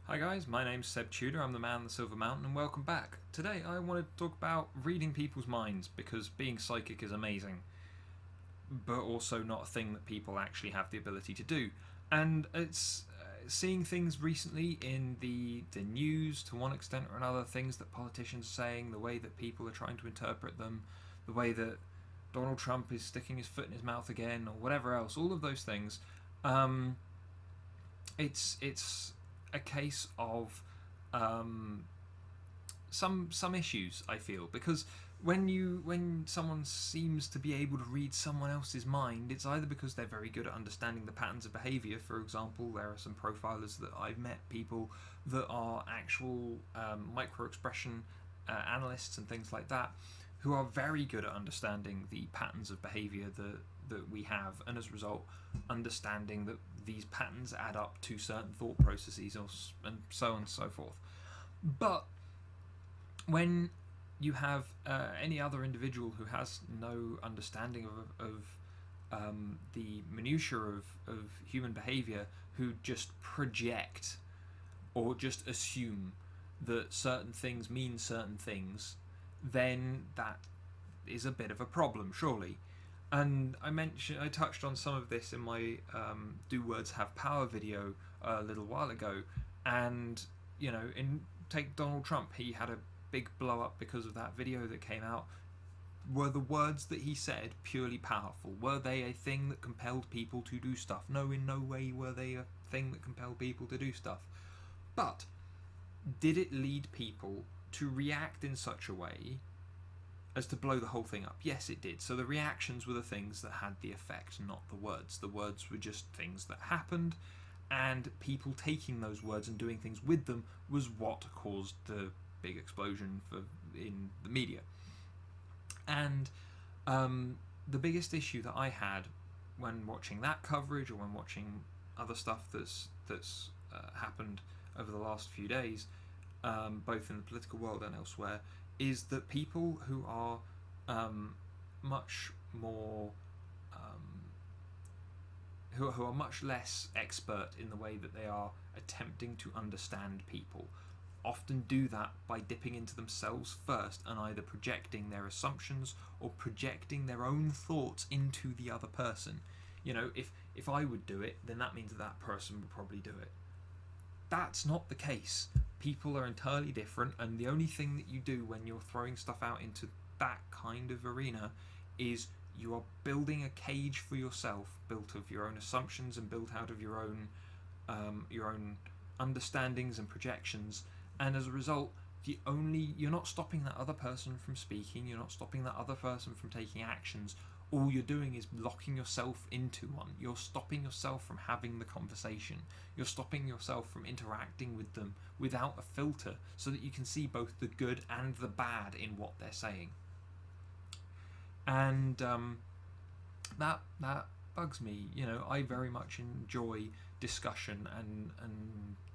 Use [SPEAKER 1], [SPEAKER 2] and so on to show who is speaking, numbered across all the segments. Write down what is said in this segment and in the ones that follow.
[SPEAKER 1] Hi guys, my name's Seb Tudor, I'm the man on the Silver Mountain, and welcome back. Today I want to talk about reading people's minds, because being psychic is amazing, but also not a thing that people actually have the ability to do. And it's seeing things recently in the news, to one extent or another, things that politicians are saying, the way that people are trying to interpret them, the way that Donald Trump is sticking his foot in his mouth again, or whatever else, all of those things. It's a case of some issues, I feel, because when someone seems to be able to read someone else's mind, it's either because they're very good at understanding the patterns of behaviour. For example, there are some profilers that I've met, people that are actual micro expression analysts and things like that, who are very good at understanding the patterns of behaviour that we have, and as a result, understanding that these patterns add up to certain thought processes, and so on and so forth. But when you have any other individual who has no understanding of the minutiae of human behaviour, who just project or just assume that certain things mean certain things, then that is a bit of a problem, surely. And I touched on some of this in my "Do Words Have Power" video a little while ago, and take Donald Trump. He had a big blow up because of that video that came out. Were the words that he said purely powerful? Were they a thing that compelled people to do stuff? No, in no way were they a thing that compelled people to do stuff. But did it lead people to react in such a way as to blow the whole thing up? Yes, it did. So the reactions were the things that had the effect, not the words. The words were just things that happened, and people taking those words and doing things with them was what caused the big explosion in the media. And the biggest issue that I had when watching that coverage, or when watching other stuff that's happened over the last few days, both in the political world and elsewhere, is that people who are much more who are much less expert in the way that they are attempting to understand people often do that by dipping into themselves first, and either projecting their assumptions or projecting their own thoughts into the other person. If I would do it, then that means that person would probably do it. That's not the case. People are entirely different, and the only thing that you do when you're throwing stuff out into that kind of arena is you are building a cage for yourself, built of your own assumptions and built out of your own understandings and projections. And as a result, you're not stopping that other person from speaking, you're not stopping that other person from taking actions. All you're doing is locking yourself into one. You're stopping yourself from having the conversation. You're stopping yourself from interacting with them without a filter, so that you can see both the good and the bad in what they're saying. And that bugs me. I very much enjoy discussion and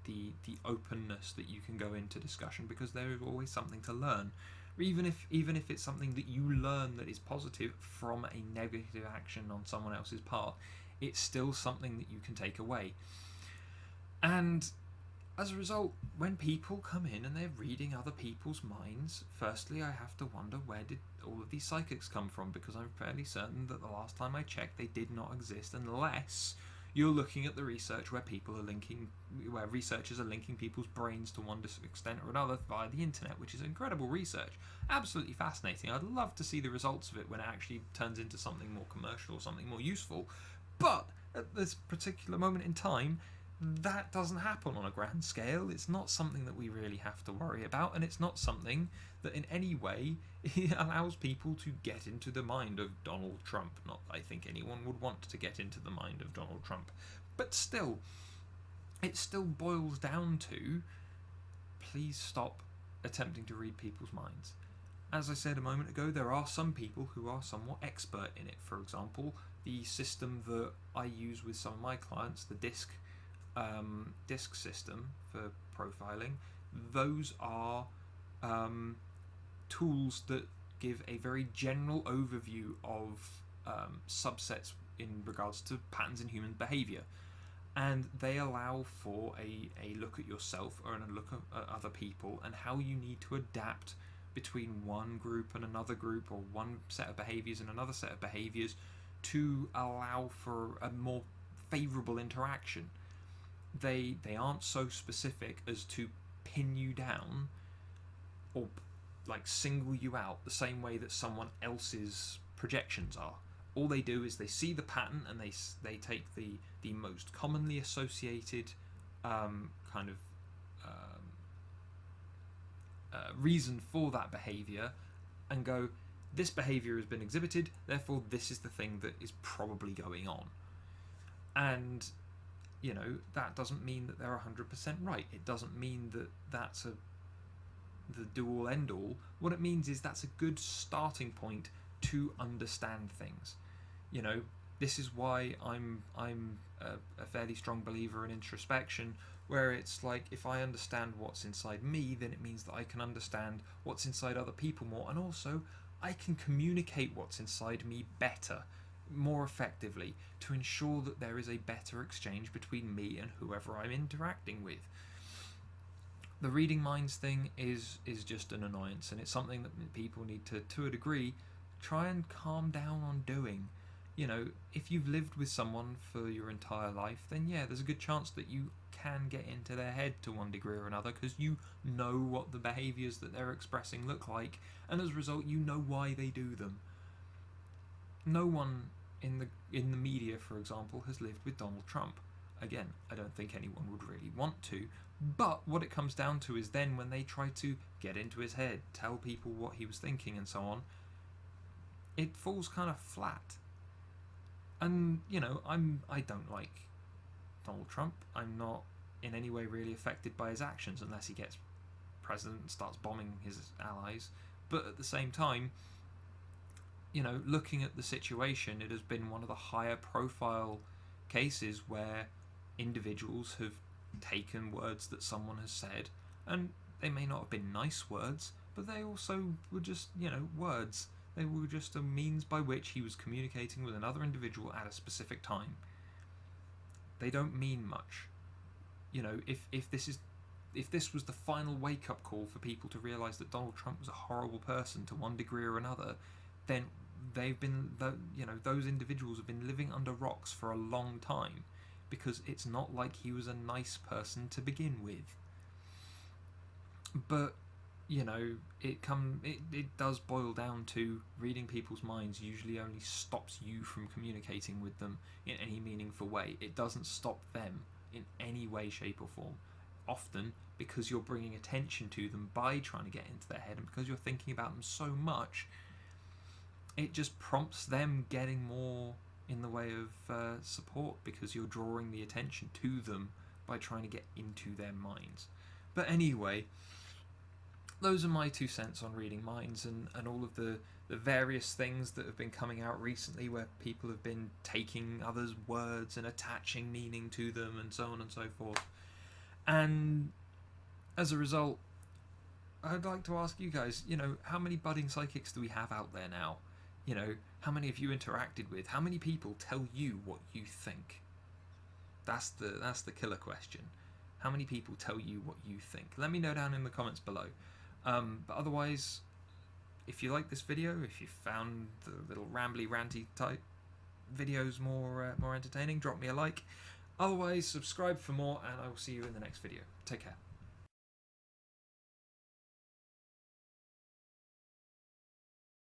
[SPEAKER 1] the openness that you can go into discussion, because there is always something to learn. Even if it's something that you learn that is positive from a negative action on someone else's part, it's still something that you can take away. And as a result, when people come in and they're reading other people's minds, firstly I have to wonder, where did all of these psychics come from? Because I'm fairly certain that the last time I checked, they did not exist, unless you're looking at the research where researchers are linking people's brains to one extent or another via the internet, which is incredible research, absolutely fascinating. I'd love to see the results of it when it actually turns into something more commercial or something more useful. But at this particular moment in time, that doesn't happen on a grand scale. It's not something that we really have to worry about, and it's not something that in any way allows people to get into the mind of Donald Trump. Not that I think anyone would want to get into the mind of Donald Trump, but still, it still boils down to, please stop attempting to read people's minds. As I said a moment ago, there are some people who are somewhat expert in it. For example, the system that I use with some of my clients, the DISC system for profiling, those are tools that give a very general overview of subsets in regards to patterns in human behaviour. and they allow for a look at yourself or a look at other people and how you need to adapt between one group and another group, or one set of behaviours and another set of behaviours, to allow for a more favourable interaction. They aren't so specific as to pin you down or like single you out the same way that someone else's projections are. All they do is they see the pattern and they take the most commonly associated kind of reason for that behaviour and go, this behaviour has been exhibited, therefore this is the thing that is probably going on. And that doesn't mean that they're 100% right. It doesn't mean that that's the do-all end-all. What it means is that's a good starting point to understand things. This is why I'm a fairly strong believer in introspection, where it's like, if I understand what's inside me, then it means that I can understand what's inside other people more, and also I can communicate what's inside me better, more effectively, to ensure that there is a better exchange between me and whoever I'm interacting with. The reading minds thing is just an annoyance, and it's something that people need to a degree, try and calm down on doing. If you've lived with someone for your entire life, then yeah, there's a good chance that you can get into their head to one degree or another, because you know what the behaviours that they're expressing look like, and as a result you know why they do them. No one in the media, for example, has lived with Donald Trump. Again, I don't think anyone would really want to, but what it comes down to is then when they try to get into his head, tell people what he was thinking and so on, it falls kind of flat. And I don't like Donald Trump. I'm not in any way really affected by his actions unless he gets president and starts bombing his allies. But at the same time, looking at the situation, it has been one of the higher profile cases where individuals have taken words that someone has said, and they may not have been nice words, but they also were just, words. They were just a means by which he was communicating with another individual at a specific time. They don't mean much. If this was the final wake-up call for people to realise that Donald Trump was a horrible person to one degree or another, then they've been, those individuals have been living under rocks for a long time, because it's not like he was a nice person to begin with. But it does boil down to reading people's minds usually only stops you from communicating with them in any meaningful way. It doesn't stop them in any way, shape or form. Often because you're bringing attention to them by trying to get into their head, and because you're thinking about them so much, it just prompts them getting more in the way of support, because you're drawing the attention to them by trying to get into their minds. But anyway, those are my 2 cents on reading minds and all of the various things that have been coming out recently, where people have been taking others' words and attaching meaning to them and so on and so forth. And as a result, I'd like to ask you guys, how many budding psychics do we have out there now? How many have you interacted with? How many people tell you what you think? That's the killer question. How many people tell you what you think? Let me know down in the comments below. But otherwise, if you like this video, if you found the little rambly ranty type videos more entertaining, drop me a like. Otherwise, subscribe for more, and I will see you in the next video. Take care.